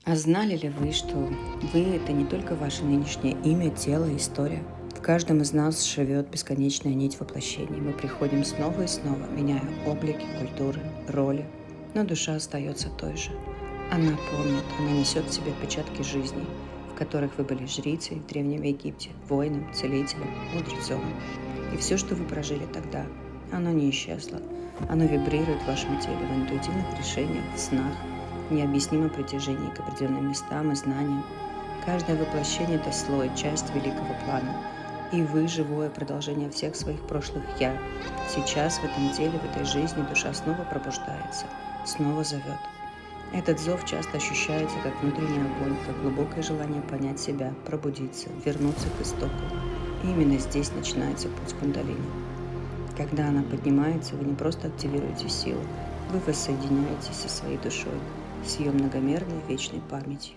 А знали ли вы, что вы — это не только ваше нынешнее имя, тело и история? В каждом из нас живет бесконечная нить воплощений. Мы приходим снова и снова, меняя облики, культуры, роли, но душа остается той же. Она помнит, она несет в себе отпечатки жизней, в которых вы были жрицей в Древнем Египте, воином, целителем, мудрецом. И все, что вы прожили тогда, оно не исчезло. Оно вибрирует в вашем теле, в интуитивных решениях, в снах, в необъяснимом притяжении к определенным местам и знаниям. Каждое воплощение — это слой, часть великого плана. И вы — живое продолжение всех своих прошлых «я». Сейчас в этом теле, в этой жизни душа снова пробуждается, снова зовет. Этот зов часто ощущается как внутренний огонь, как глубокое желание понять себя, пробудиться, вернуться к истоку. И именно здесь начинается путь кундалини. Когда она поднимается, вы не просто активируете силу, вы воссоединяетесь со своей душой, с ее многомерной вечной памятью.